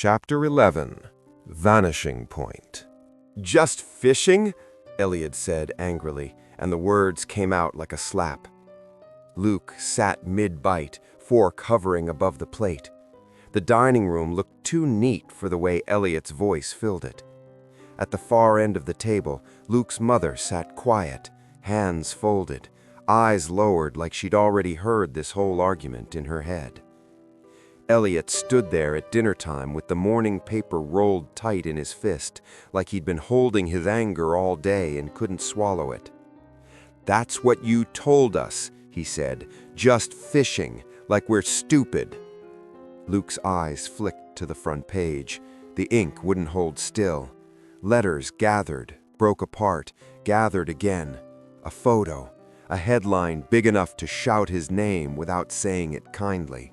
Chapter 11. Vanishing Point. "Just fishing?" Elliot said angrily, and the words came out like a slap. Luke sat mid-bite, fork hovering above the plate. The dining room looked too neat for the way Elliot's voice filled it. At the far end of the table, Luke's mother sat quiet, hands folded, eyes lowered like she'd already heard this whole argument in her head. Elliot stood there at dinner time with the morning paper rolled tight in his fist, like he'd been holding his anger all day and couldn't swallow it. "That's what you told us," he said, "just fishing, like we're stupid." Luke's eyes flicked to the front page. The ink wouldn't hold still. Letters gathered, broke apart, gathered again. A photo, a headline big enough to shout his name without saying it kindly.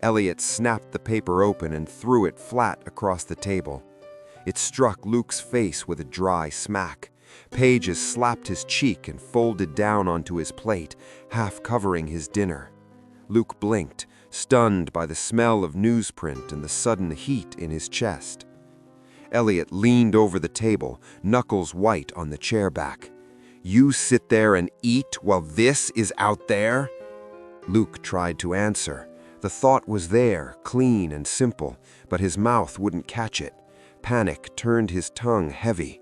Elliot snapped the paper open and threw it flat across the table. It struck Luke's face with a dry smack. Pages slapped his cheek and folded down onto his plate, half covering his dinner. Luke blinked, stunned by the smell of newsprint and the sudden heat in his chest. Elliot leaned over the table, knuckles white on the chair back. "You sit there and eat while this is out there?" Luke tried to answer. The thought was there, clean and simple, but his mouth wouldn't catch it. Panic turned his tongue heavy.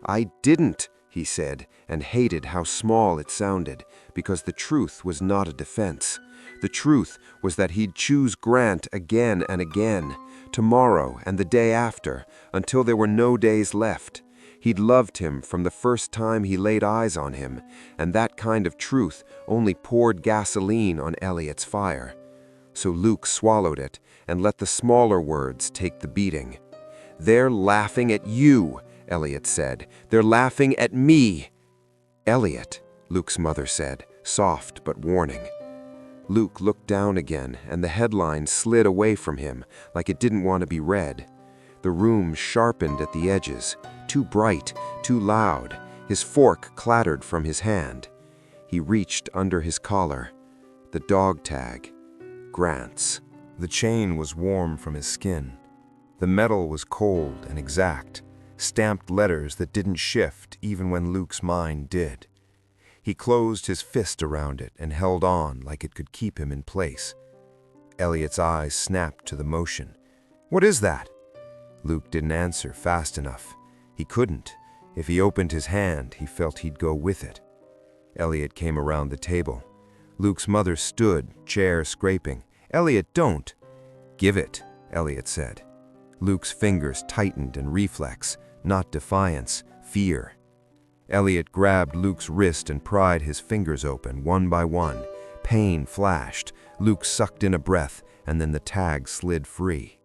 "I didn't," he said, and hated how small it sounded, because the truth was not a defense. The truth was that he'd choose Grant again and again, tomorrow and the day after, until there were no days left. He'd loved him from the first time he laid eyes on him, and that kind of truth only poured gasoline on Elliot's fire. So Luke swallowed it and let the smaller words take the beating. "They're laughing at you," Elliot said. "They're laughing at me." "Elliot," Luke's mother said, soft but warning. Luke looked down again, and the headline slid away from him like it didn't want to be read. The room sharpened at the edges, too bright, too loud. His fork clattered from his hand. He reached under his collar. The dog tag. Grant's. The chain was warm from his skin. The metal was cold and exact, stamped letters that didn't shift even when Luke's mind did. He closed his fist around it and held on like it could keep him in place. Elliot's eyes snapped to the motion. "What is that?" Luke didn't answer fast enough. He couldn't. If he opened his hand, he felt he'd go with it. Elliot came around the table. Luke's mother stood, chair scraping. "Elliot, don't." "Give it," Elliot said. Luke's fingers tightened in reflex, not defiance, fear. Elliot grabbed Luke's wrist and pried his fingers open, one by one. Pain flashed. Luke sucked in a breath, and then the tag slid free.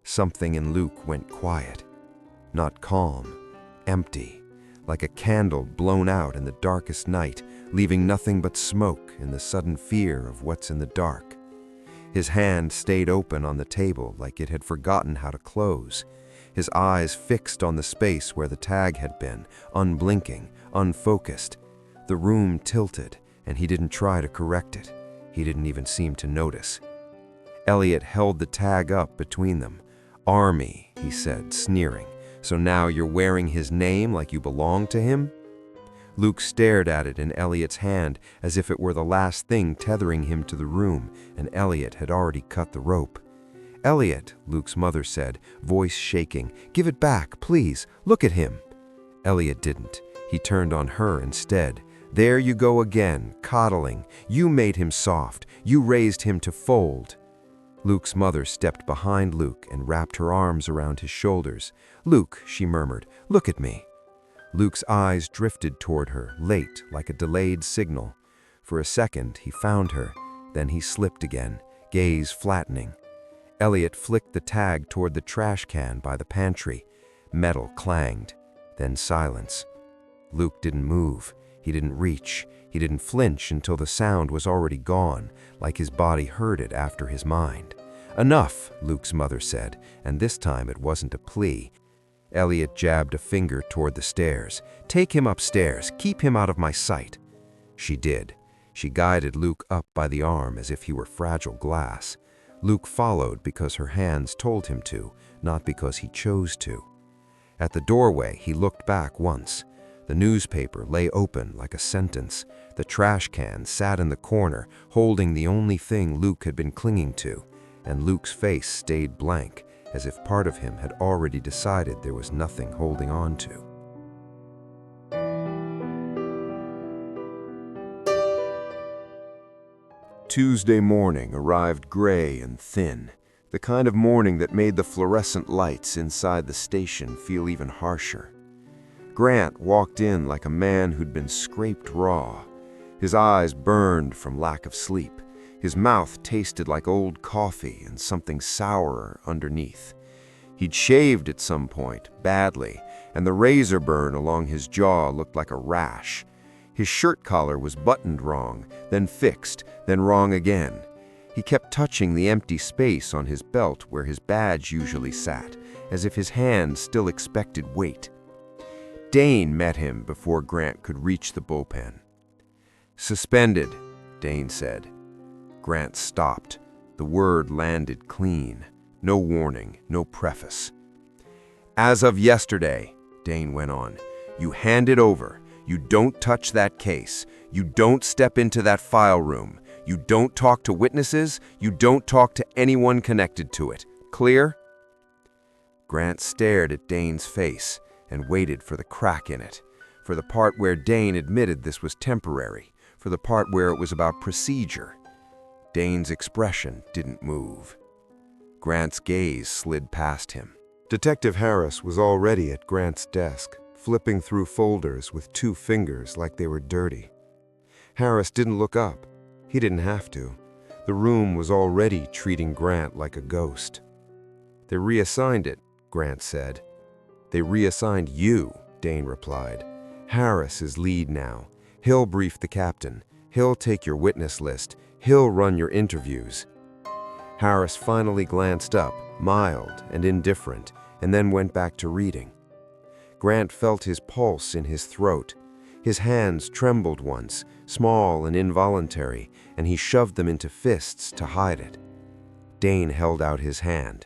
Something in Luke went quiet. Not calm, empty, like a candle blown out in the darkest night, leaving nothing but smoke in the sudden fear of what's in the dark. His hand stayed open on the table like it had forgotten how to close. His eyes fixed on the space where the tag had been, unblinking, unfocused. The room tilted, and he didn't try to correct it. He didn't even seem to notice. Elliot held the tag up between them. "Army," he said, sneering. "So now you're wearing his name like you belong to him?" Luke stared at it in Elliot's hand as if it were the last thing tethering him to the room, and Elliot had already cut the rope. "Elliot," Luke's mother said, voice shaking, "give it back, please. Look at him." Elliot didn't. He turned on her instead. "There you go again, coddling. You made him soft. You raised him to fold." Luke's mother stepped behind Luke and wrapped her arms around his shoulders. "Luke," she murmured, "look at me." Luke's eyes drifted toward her, late, like a delayed signal. For a second, he found her. Then he slipped again, gaze flattening. Elliot flicked the tag toward the trash can by the pantry. Metal clanged. Then silence. Luke didn't move. He didn't reach. He didn't flinch until the sound was already gone, like his body heard it after his mind. "Enough," Luke's mother said, and this time it wasn't a plea. Elliot jabbed a finger toward the stairs. "Take him upstairs. Keep him out of my sight." She did. She guided Luke up by the arm as if he were fragile glass. Luke followed because her hands told him to, not because he chose to. At the doorway, he looked back once. The newspaper lay open like a sentence. The trash can sat in the corner, holding the only thing Luke had been clinging to, and Luke's face stayed blank, as if part of him had already decided there was nothing holding on to. Tuesday morning arrived gray and thin, the kind of morning that made the fluorescent lights inside the station feel even harsher. Grant walked in like a man who'd been scraped raw. His eyes burned from lack of sleep. His mouth tasted like old coffee and something sourer underneath. He'd shaved at some point, badly, and the razor burn along his jaw looked like a rash. His shirt collar was buttoned wrong, then fixed, then wrong again. He kept touching the empty space on his belt where his badge usually sat, as if his hand still expected weight. Dane met him before Grant could reach the bullpen. "Suspended," Dane said. Grant stopped. The word landed clean. No warning, no preface. "As of yesterday," Dane went on, "you hand it over. You don't touch that case. You don't step into that file room. You don't talk to witnesses. You don't talk to anyone connected to it. Clear?" Grant stared at Dane's face and waited for the crack in it, for the part where Dane admitted this was temporary, for the part where it was about procedure. Dane's expression didn't move. Grant's gaze slid past him. Detective Harris was already at Grant's desk, flipping through folders with 2 fingers like they were dirty. Harris didn't look up. He didn't have to. The room was already treating Grant like a ghost. "They reassigned it," Grant said. "They reassigned you," Dane replied. "Harris is lead now. He'll brief the captain. He'll take your witness list. He'll run your interviews." Harris finally glanced up, mild and indifferent, and then went back to reading. Grant felt his pulse in his throat. His hands trembled once, small and involuntary, and he shoved them into fists to hide it. Dane held out his hand.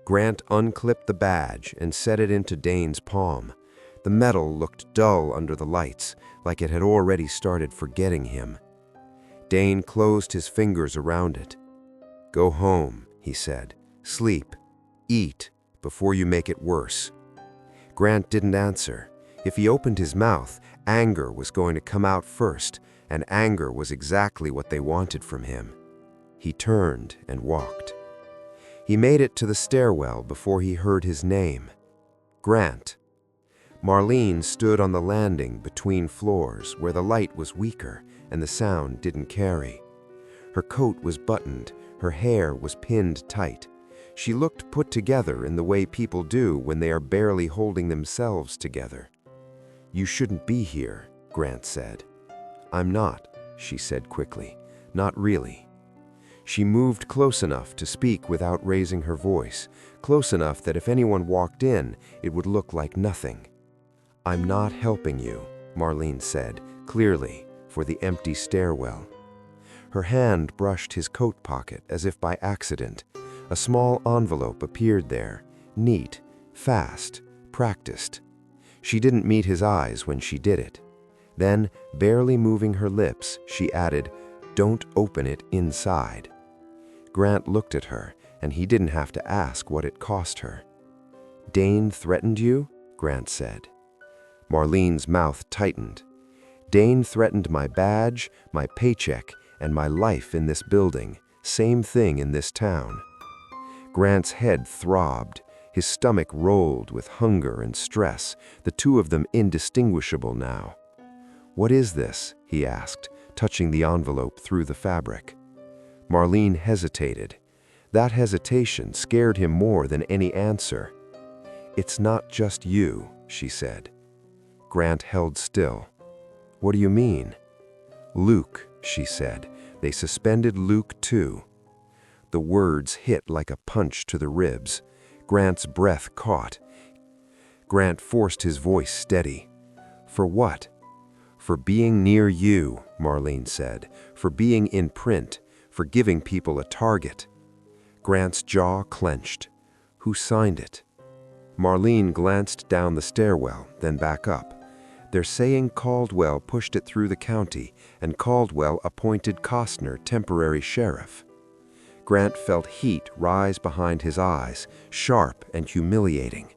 Grant unclipped the badge and set it into Dane's palm. The metal looked dull under the lights, like it had already started forgetting him. Dane closed his fingers around it. "Go home," he said. "Sleep. Eat, before you make it worse." Grant didn't answer. If he opened his mouth, anger was going to come out first, and anger was exactly what they wanted from him. He turned and walked. He made it to the stairwell before he heard his name. Grant. Marlene stood on the landing between floors where the light was weaker and the sound didn't carry. Her coat was buttoned, her hair was pinned tight. She looked put together in the way people do when they are barely holding themselves together. "You shouldn't be here," Grant said. "I'm not," she said quickly. "Not really." She moved close enough to speak without raising her voice, close enough that if anyone walked in, it would look like nothing. "I'm not helping you," Marlene said, clearly, for the empty stairwell. Her hand brushed his coat pocket as if by accident. A small envelope appeared there, neat, fast, practiced. She didn't meet his eyes when she did it. Then, barely moving her lips, she added, "Don't open it inside." Grant looked at her, and he didn't have to ask what it cost her. "Dane threatened you?" Grant said. Marlene's mouth tightened. "Dane threatened my badge, my paycheck, and my life in this building. Same thing in this town." Grant's head throbbed. His stomach rolled with hunger and stress, the two of them indistinguishable now. "What is this?" he asked, touching the envelope through the fabric. Marlene hesitated. That hesitation scared him more than any answer. "It's not just you," she said. Grant held still. "What do you mean?" "Luke," she said. "They suspended Luke too." The words hit like a punch to the ribs. Grant's breath caught. Grant forced his voice steady. "For what?" "For being near you," Marlene said. "For being in print. For giving people a target." Grant's jaw clenched. Who signed it? Marlene glanced down the stairwell, then back up. They're saying Caldwell pushed it through the county, and Caldwell appointed Costner temporary sheriff. Grant felt heat rise behind his eyes, sharp and humiliating.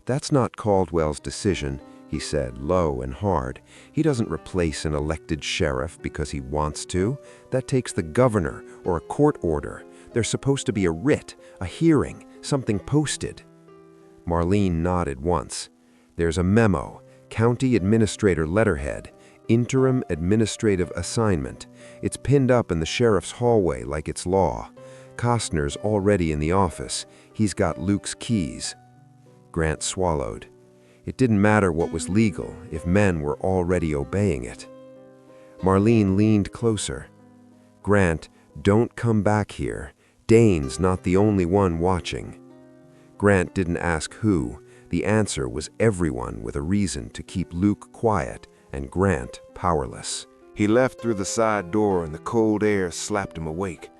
That's not Caldwell's decision, he said, low and hard. He doesn't replace an elected sheriff because he wants to. That takes the governor or a court order. There's supposed to be a writ, a hearing, something posted. Marlene nodded once. There's a memo, County Administrator letterhead, interim administrative assignment. It's pinned up in the sheriff's hallway like it's law. Costner's already in the office. He's got Luke's keys. Grant swallowed. It didn't matter what was legal if men were already obeying it. Marlene leaned closer. Grant, don't come back here. Dane's not the only one watching. Grant didn't ask who. The answer was everyone with a reason to keep Luke quiet and Grant powerless. He left through the side door and the cold air slapped him awake.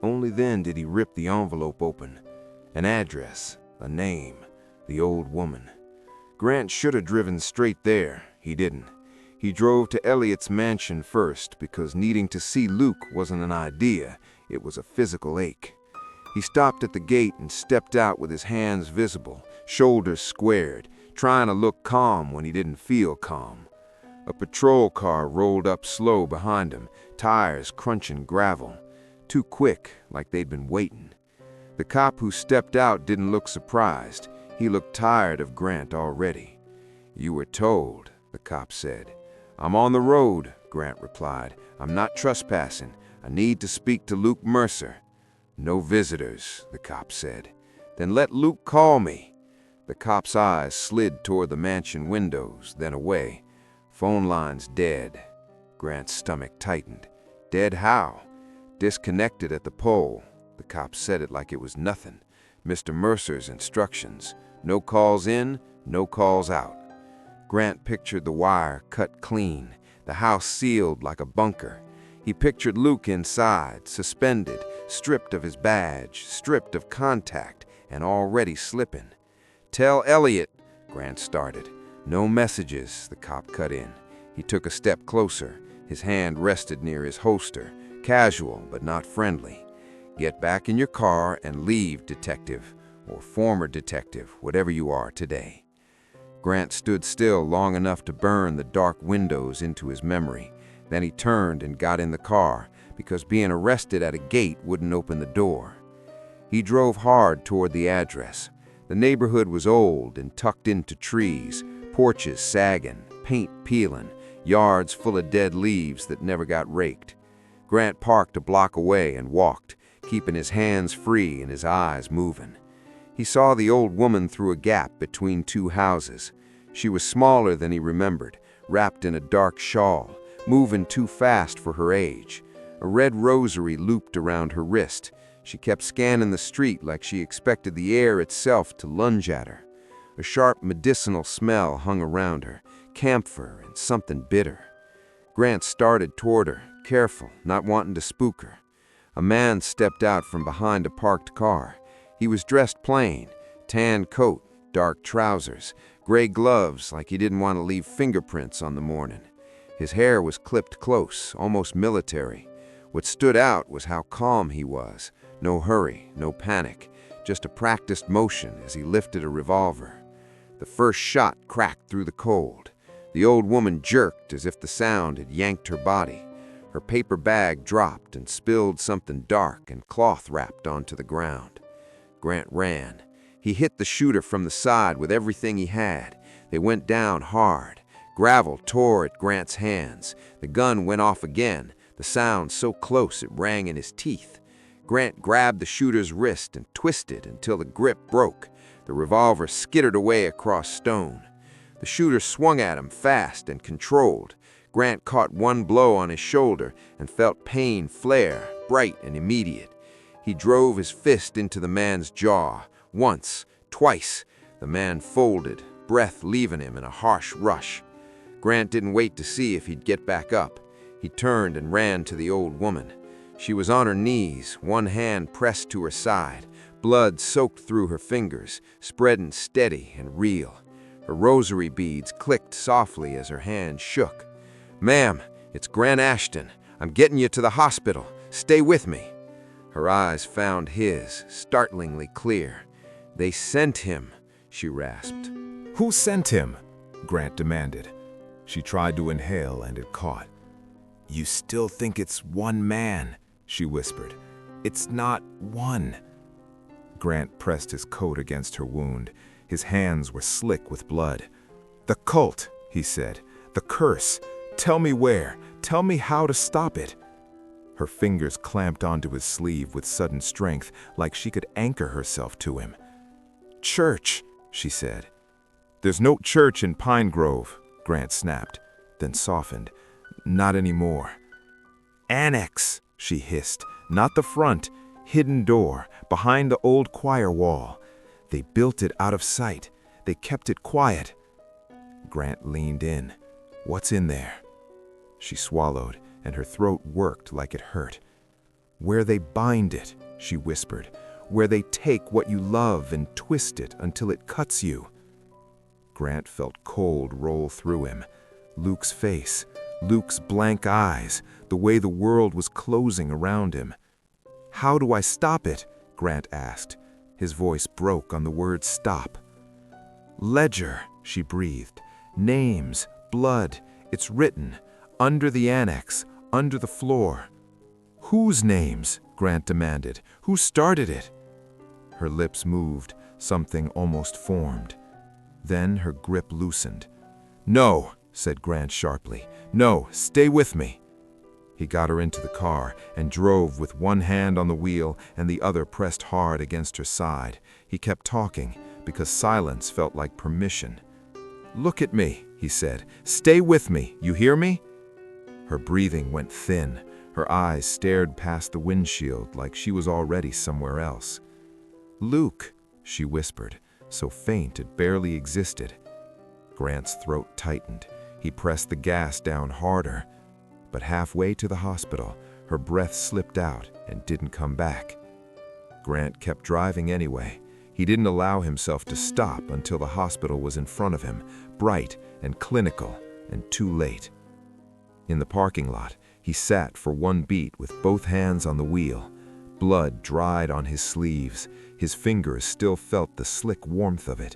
Only then did he rip the envelope open. An address, a name, the old woman. Grant should have driven straight there. He didn't. He drove to Elliot's mansion first because needing to see Luke wasn't an idea, it was a physical ache. He stopped at the gate and stepped out with his hands visible, shoulders squared, trying to look calm when he didn't feel calm. A patrol car rolled up slow behind him, tires crunching gravel. Too quick, like they'd been waiting. The cop who stepped out didn't look surprised. He looked tired of Grant already. "You were told," the cop said. "I'm on the road," Grant replied. "I'm not trespassing. I need to speak to Luke Mercer." "No visitors," the cop said. "Then let Luke call me." The cop's eyes slid toward the mansion windows, then away. "Phone line's dead." Grant's stomach tightened. "Dead how?" "Disconnected at the pole." The cop said it like it was nothing. Mr. Mercer's instructions. No calls in, no calls out. Grant pictured the wire cut clean, the house sealed like a bunker. He pictured Luke inside, suspended, stripped of his badge, stripped of contact, and already slipping. "Tell Elliot," Grant started. "No messages," the cop cut in. He took a step closer. His hand rested near his holster, casual but not friendly. "Get back in your car and leave, detective, or former detective, whatever you are today." Grant stood still long enough to burn the dark windows into his memory. Then he turned and got in the car, because being arrested at a gate wouldn't open the door. He drove hard toward the address. The neighborhood was old and tucked into trees, porches sagging, paint peeling, yards full of dead leaves that never got raked. Grant parked a block away and walked, keeping his hands free and his eyes moving. He saw the old woman through a gap between two houses. She was smaller than he remembered, wrapped in a dark shawl, moving too fast for her age. A red rosary looped around her wrist. She kept scanning the street like she expected the air itself to lunge at her. A sharp medicinal smell hung around her, camphor and something bitter. Grant started toward her, careful, not wanting to spook her. A man stepped out from behind a parked car. He was dressed plain, tan coat, dark trousers, gray gloves like he didn't want to leave fingerprints on the morning. His hair was clipped close, almost military. What stood out was how calm he was. No hurry, no panic, just a practiced motion as he lifted a revolver. The first shot cracked through the cold. The old woman jerked as if the sound had yanked her body. Her paper bag dropped and spilled something dark and cloth-wrapped onto the ground. Grant ran. He hit the shooter from the side with everything he had. They went down hard. Gravel tore at Grant's hands. The gun went off again, the sound so close it rang in his teeth. Grant grabbed the shooter's wrist and twisted until the grip broke. The revolver skittered away across stone. The shooter swung at him fast and controlled. Grant caught one blow on his shoulder and felt pain flare, bright and immediate. He drove his fist into the man's jaw. Once, twice. The man folded, breath leaving him in a harsh rush. Grant didn't wait to see if he'd get back up. He turned and ran to the old woman. She was on her knees, one hand pressed to her side, blood soaked through her fingers, spreading steady and real. Her rosary beads clicked softly as her hand shook. "Ma'am, it's Grant Ashton. I'm getting you to the hospital. Stay with me." Her eyes found his, startlingly clear. "They sent him," she rasped. "Who sent him?" Grant demanded. She tried to inhale and it caught. "You still think it's one man," she whispered. "It's not one." Grant pressed his coat against her wound. His hands were slick with blood. "The cult," he said. "The curse. Tell me where. Tell me how to stop it." Her fingers clamped onto his sleeve with sudden strength, like she could anchor herself to him. "Church," she said. "There's no church in Pine Grove," Grant snapped, then softened. "Not anymore." "Annex," she hissed. "Not the front. Hidden door, behind the old choir wall. They built it out of sight. They kept it quiet." Grant leaned in. "What's in there?" She swallowed, and her throat worked like it hurt. "Where they bind it," she whispered. "Where they take what you love and twist it until it cuts you." Grant felt cold roll through him. Luke's face, Luke's blank eyes, the way the world was closing around him. "How do I stop it?" Grant asked. His voice broke on the word stop. "Ledger," she breathed. "Names, blood, it's written. Under the annex, under the floor." "Whose names?" Grant demanded. "Who started it?" Her lips moved, something almost formed. Then her grip loosened. "No," said Grant sharply. "No, stay with me." He got her into the car and drove with one hand on the wheel and the other pressed hard against her side. He kept talking because silence felt like permission. "Look at me," he said. "Stay with me, you hear me?" Her breathing went thin. Her eyes stared past the windshield like she was already somewhere else. "Luke," she whispered, so faint it barely existed. Grant's throat tightened. He pressed the gas down harder. But halfway to the hospital, her breath slipped out and didn't come back. Grant kept driving anyway. He didn't allow himself to stop until the hospital was in front of him, bright and clinical, and too late. In the parking lot, he sat for one beat with both hands on the wheel. Blood dried on his sleeves. His fingers still felt the slick warmth of it.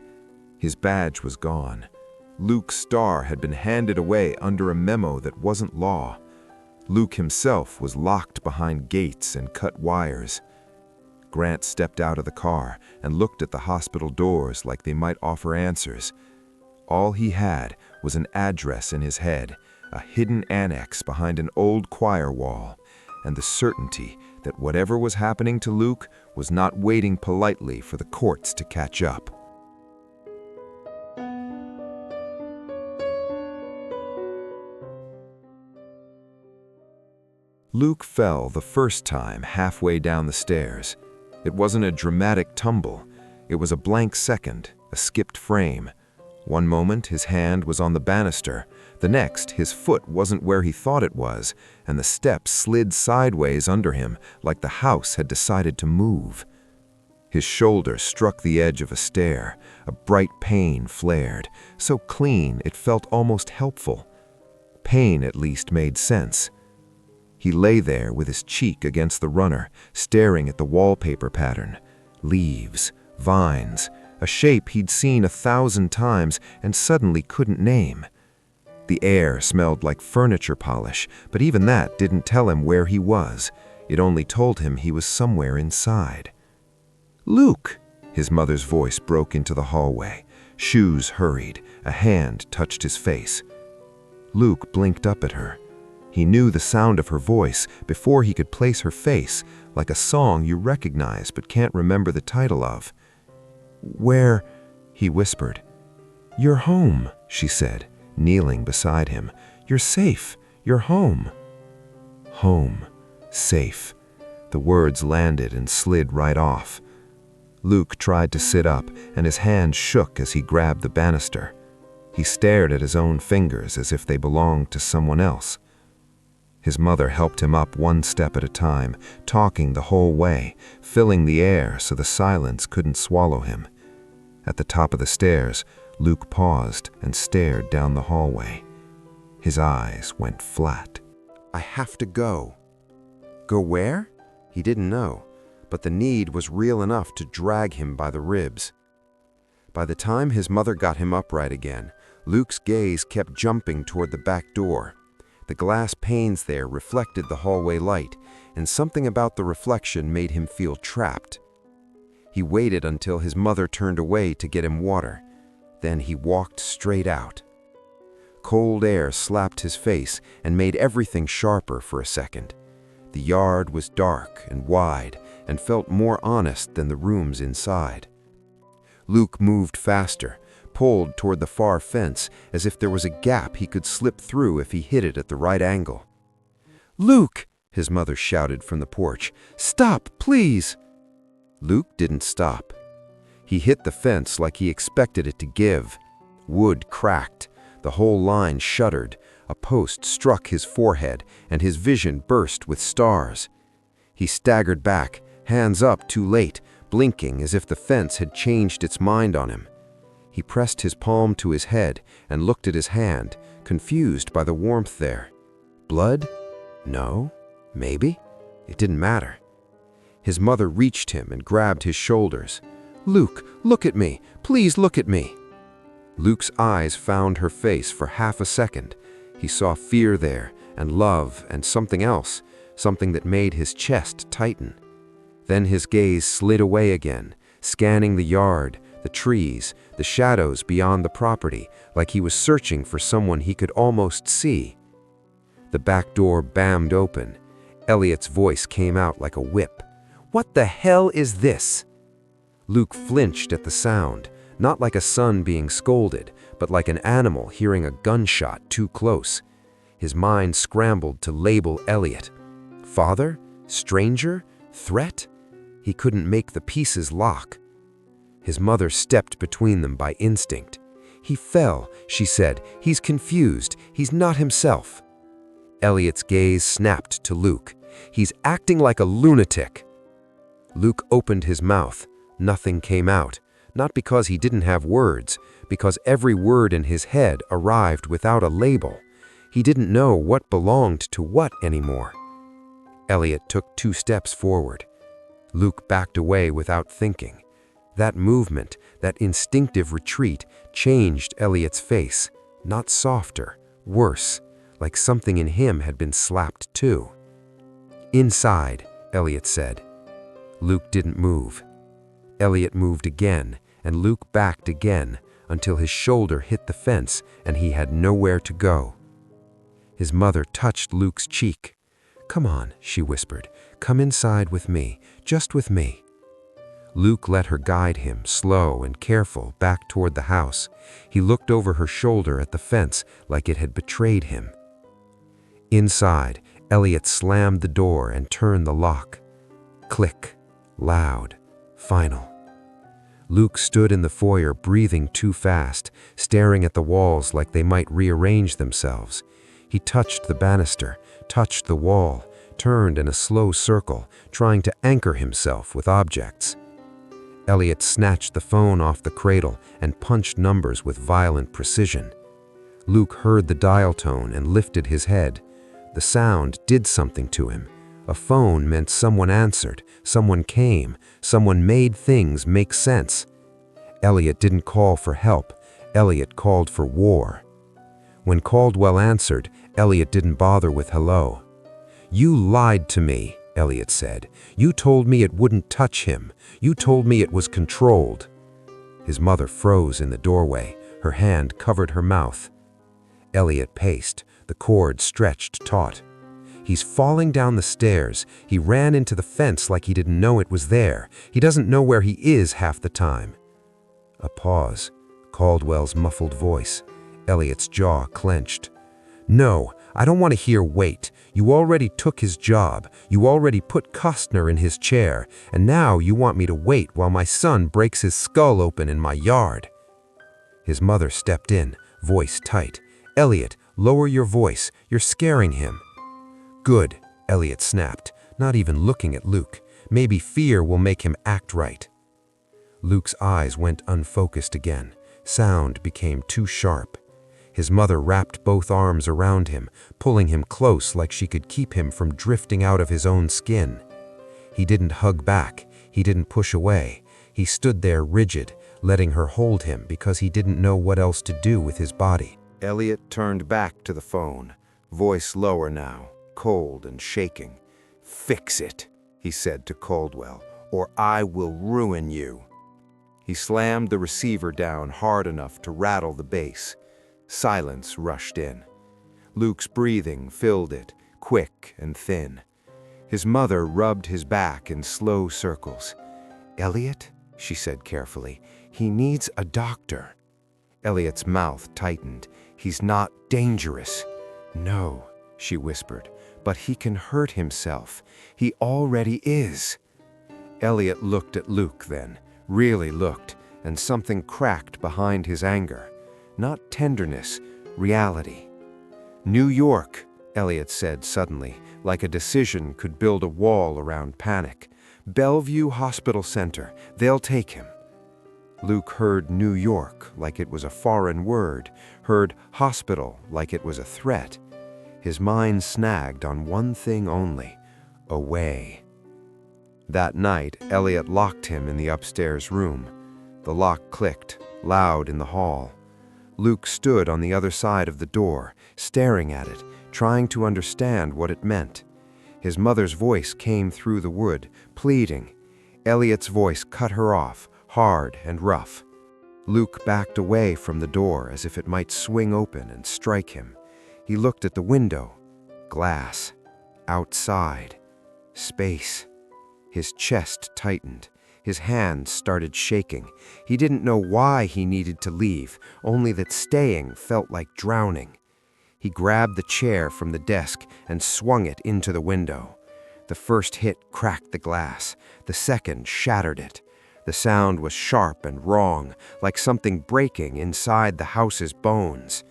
His badge was gone. Luke's star had been handed away under a memo that wasn't law. Luke himself was locked behind gates and cut wires. Grant stepped out of the car and looked at the hospital doors like they might offer answers. All he had was an address in his head, a hidden annex behind an old choir wall, and the certainty that whatever was happening to Luke was not waiting politely for the courts to catch up. Luke fell the first time halfway down the stairs. It wasn't a dramatic tumble. It was a blank second, a skipped frame. One moment his hand was on the banister. The next, his foot wasn't where he thought it was, and the steps slid sideways under him like the house had decided to move. His shoulder struck the edge of a stair. A bright pain flared, so clean it felt almost helpful. Pain at least made sense. He lay there with his cheek against the runner, staring at the wallpaper pattern. Leaves, vines, a shape he'd seen 1,000 times and suddenly couldn't name. The air smelled like furniture polish, but even that didn't tell him where he was. It only told him he was somewhere inside. "Luke!" His mother's voice broke into the hallway. Shoes hurried. A hand touched his face. Luke blinked up at her. He knew the sound of her voice before he could place her face, like a song you recognize but can't remember the title of. "Where?" he whispered. "You're home," she said, kneeling beside him. "You're safe. You're home." Home. Safe. The words landed and slid right off. Luke tried to sit up, and his hand shook as he grabbed the banister. He stared at his own fingers as if they belonged to someone else. His mother helped him up one step at a time, talking the whole way, filling the air so the silence couldn't swallow him. At the top of the stairs, Luke paused and stared down the hallway. His eyes went flat. I have to go. Go where? He didn't know, but the need was real enough to drag him by the ribs. By the time his mother got him upright again, Luke's gaze kept jumping toward the back door. The glass panes there reflected the hallway light, and something about the reflection made him feel trapped. He waited until his mother turned away to get him water. Then he walked straight out. Cold air slapped his face and made everything sharper for a second. The yard was dark and wide and felt more honest than the rooms inside. Luke moved faster, pulled toward the far fence as if there was a gap he could slip through if he hit it at the right angle. "Luke!" his mother shouted from the porch. "Stop, please!" Luke didn't stop. He hit the fence like he expected it to give. Wood cracked. The whole line shuddered. A post struck his forehead, and his vision burst with stars. He staggered back, hands up too late, blinking as if the fence had changed its mind on him. He pressed his palm to his head and looked at his hand, confused by the warmth there. Blood? No? Maybe? It didn't matter. His mother reached him and grabbed his shoulders. "Luke, look at me. Please look at me." Luke's eyes found her face for half a second. He saw fear there, and love, and something else, something that made his chest tighten. Then his gaze slid away again, scanning the yard, the trees, the shadows beyond the property, like he was searching for someone he could almost see. The back door bammed open. Elliot's voice came out like a whip. "What the hell is this?" Luke flinched at the sound, not like a son being scolded, but like an animal hearing a gunshot too close. His mind scrambled to label Elliot. Father? Stranger? Threat? He couldn't make the pieces lock. His mother stepped between them by instinct. "He fell," she said. "He's confused. He's not himself." Elliot's gaze snapped to Luke. "He's acting like a lunatic." Luke opened his mouth. Nothing came out. Not because he didn't have words, because every word in his head arrived without a label. He didn't know what belonged to what anymore. Elliot took 2 steps forward. Luke backed away without thinking. That movement, that instinctive retreat, changed Elliot's face. Not softer, worse, like something in him had been slapped too. "Inside," Elliot said. Luke didn't move. Elliot moved again, and Luke backed again, until his shoulder hit the fence and he had nowhere to go. His mother touched Luke's cheek. "Come on," she whispered. "Come inside with me, just with me." Luke let her guide him, slow and careful, back toward the house. He looked over her shoulder at the fence like it had betrayed him. Inside, Elliot slammed the door and turned the lock. Click. Loud. Final. Luke stood in the foyer, breathing too fast, staring at the walls like they might rearrange themselves. He touched the banister, touched the wall, turned in a slow circle, trying to anchor himself with objects. Elliot snatched the phone off the cradle and punched numbers with violent precision. Luke heard the dial tone and lifted his head. The sound did something to him. A phone meant someone answered, someone came, someone made things make sense. Elliot didn't call for help. Elliot called for war. When Caldwell answered, Elliot didn't bother with hello. "You lied to me," Elliot said. "You told me it wouldn't touch him. You told me it was controlled." His mother froze in the doorway. Her hand covered her mouth. Elliot paced, the cord stretched taut. "He's falling down the stairs. He ran into the fence like he didn't know it was there. He doesn't know where he is half the time." A pause. Caldwell's muffled voice. Elliot's jaw clenched. "No, I don't want to hear wait. You already took his job. You already put Costner in his chair. And now you want me to wait while my son breaks his skull open in my yard." His mother stepped in, voice tight. "Elliot, lower your voice. You're scaring him." Good, Elliot snapped, not even looking at Luke. Maybe fear will make him act right. Luke's eyes went unfocused again. Sound became too sharp. His mother wrapped both arms around him, pulling him close like she could keep him from drifting out of his own skin. He didn't hug back. He didn't push away. He stood there rigid, letting her hold him because he didn't know what else to do with his body. Elliot turned back to the phone, voice lower now, cold and shaking. "Fix it," he said to Caldwell, "or I will ruin you." He slammed the receiver down hard enough to rattle the base. Silence rushed in. Luke's breathing filled it, quick and thin. His mother rubbed his back in slow circles. "Elliot," she said carefully, "he needs a doctor." Elliot's mouth tightened. "He's not dangerous." "No," she whispered, "but he can hurt himself. He already is." Elliot looked at Luke then, really looked, and something cracked behind his anger. Not tenderness, reality. "New York," Elliot said suddenly, like a decision could build a wall around panic. "Bellevue Hospital Center. They'll take him." Luke heard New York like it was a foreign word, heard hospital like it was a threat. His mind snagged on one thing only: away. That night, Elliot locked him in the upstairs room. The lock clicked, loud in the hall. Luke stood on the other side of the door, staring at it, trying to understand what it meant. His mother's voice came through the wood, pleading. Elliot's voice cut her off, hard and rough. Luke backed away from the door as if it might swing open and strike him. He looked at the window. Glass. Outside. Space. His chest tightened. His hands started shaking. He didn't know why he needed to leave, only that staying felt like drowning. He grabbed the chair from the desk and swung it into the window. The first hit cracked the glass. The second shattered it. The sound was sharp and wrong, like something breaking inside the house's bones.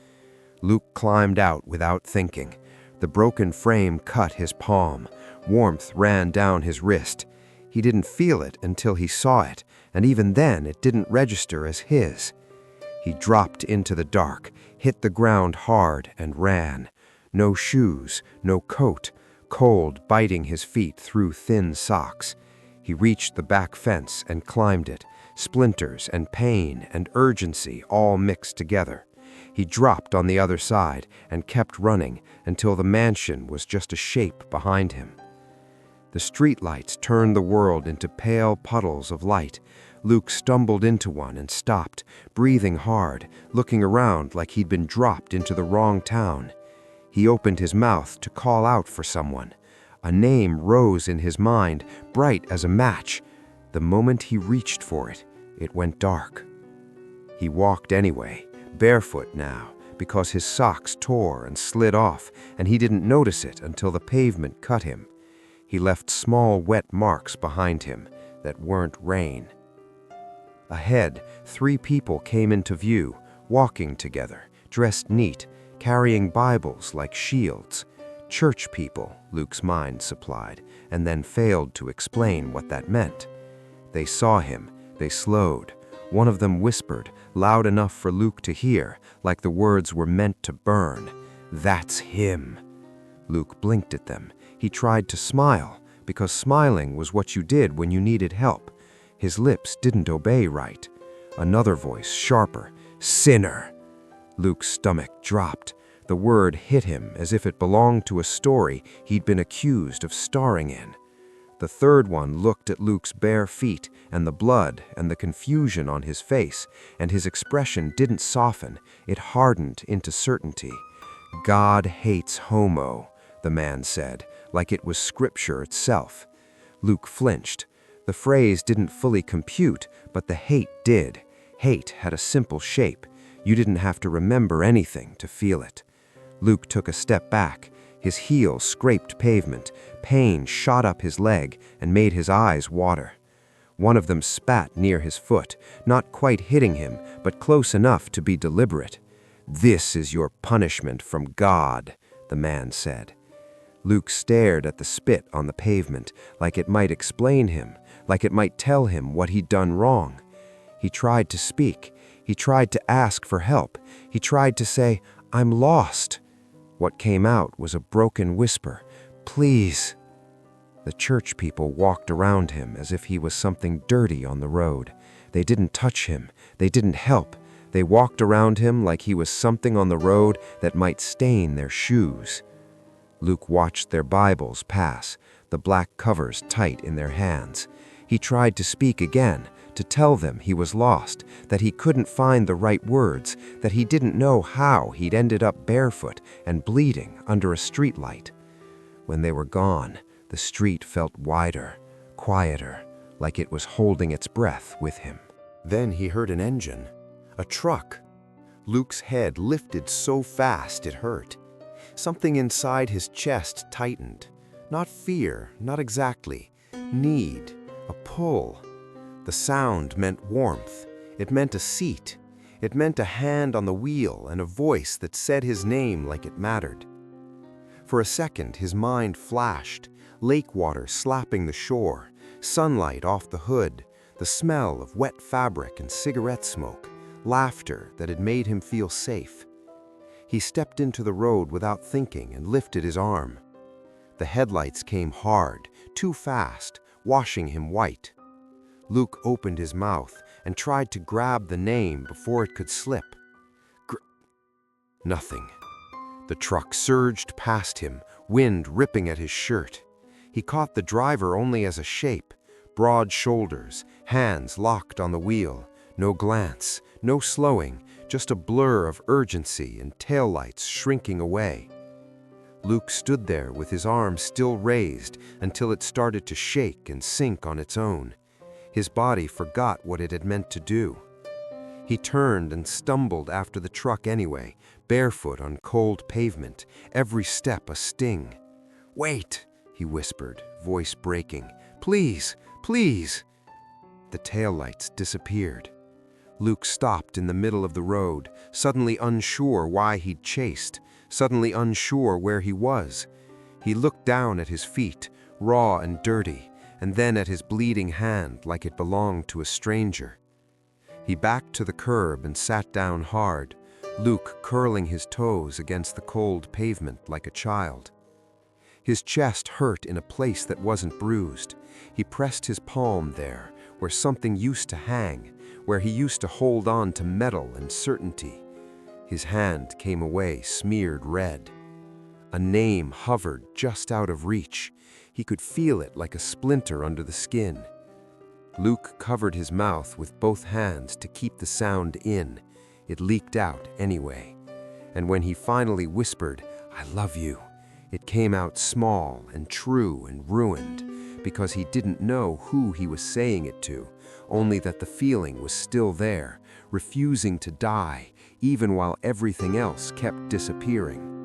Luke climbed out without thinking. The broken frame cut his palm. Warmth ran down his wrist. He didn't feel it until he saw it, and even then it didn't register as his. He dropped into the dark, hit the ground hard, and ran. No shoes, no coat, cold biting his feet through thin socks. He reached the back fence and climbed it, splinters and pain and urgency all mixed together. He dropped on the other side and kept running until the mansion was just a shape behind him. The streetlights turned the world into pale puddles of light. Luke stumbled into one and stopped, breathing hard, looking around like he'd been dropped into the wrong town. He opened his mouth to call out for someone. A name rose in his mind, bright as a match. The moment he reached for it, it went dark. He walked anyway, barefoot now, because his socks tore and slid off, and he didn't notice it until the pavement cut him. He left small wet marks behind him that weren't rain. Ahead, 3 people came into view, walking together, dressed neat, carrying Bibles like shields. Church people, Luke's mind supplied, and then failed to explain what that meant. They saw him, they slowed. One of them whispered, loud enough for Luke to hear, like the words were meant to burn. "That's him." Luke blinked at them. He tried to smile, because smiling was what you did when you needed help. His lips didn't obey right. Another voice, sharper, "Sinner!" Luke's stomach dropped. The word hit him as if it belonged to a story he'd been accused of starring in. The third one looked at Luke's bare feet and the blood and the confusion on his face, and his expression didn't soften, it hardened into certainty. "God hates homo," the man said, like it was scripture itself. Luke flinched. The phrase didn't fully compute, but the hate did. Hate had a simple shape. You didn't have to remember anything to feel it. Luke took a step back. His heel scraped pavement. Pain shot up his leg and made his eyes water. One of them spat near his foot, not quite hitting him, but close enough to be deliberate. "This is your punishment from God," the man said. Luke stared at the spit on the pavement, like it might explain him, like it might tell him what he'd done wrong. He tried to speak. He tried to ask for help. He tried to say, "I'm lost." What came out was a broken whisper, "Please." The church people walked around him as if he was something dirty on the road. They didn't touch him. They didn't help. They walked around him like he was something on the road that might stain their shoes. Luke watched their Bibles pass, the black covers tight in their hands. He tried to speak again, to tell them he was lost, that he couldn't find the right words, that he didn't know how he'd ended up barefoot and bleeding under a streetlight. When they were gone, the street felt wider, quieter, like it was holding its breath with him. Then he heard an engine. A truck. Luke's head lifted so fast it hurt. Something inside his chest tightened. Not fear, not exactly. Need, a pull. The sound meant warmth. It meant a seat. It meant a hand on the wheel and a voice that said his name like it mattered. For a second, his mind flashed. Lake water slapping the shore, sunlight off the hood, the smell of wet fabric and cigarette smoke, laughter that had made him feel safe. He stepped into the road without thinking and lifted his arm. The headlights came hard, too fast, washing him white. Luke opened his mouth and tried to grab the name before it could slip. Nothing. The truck surged past him, wind ripping at his shirt. He caught the driver only as a shape, broad shoulders, hands locked on the wheel, no glance, no slowing, just a blur of urgency and taillights shrinking away. Luke stood there with his arm still raised until it started to shake and sink on its own. His body forgot what it had meant to do. He turned and stumbled after the truck anyway, barefoot on cold pavement, every step a sting. "Wait!" he whispered, voice breaking. "Please, please!" The taillights disappeared. Luke stopped in the middle of the road, suddenly unsure why he'd chased, suddenly unsure where he was. He looked down at his feet, raw and dirty, and then at his bleeding hand like it belonged to a stranger. He backed to the curb and sat down hard, Luke curling his toes against the cold pavement like a child. His chest hurt in a place that wasn't bruised. He pressed his palm there, where something used to hang, where he used to hold on to metal and certainty. His hand came away smeared red. A name hovered just out of reach. He could feel it like a splinter under the skin. Luke covered his mouth with both hands to keep the sound in. It leaked out anyway. And when he finally whispered, "I love you," it came out small and true and ruined, because he didn't know who he was saying it to, only that the feeling was still there, refusing to die, even while everything else kept disappearing.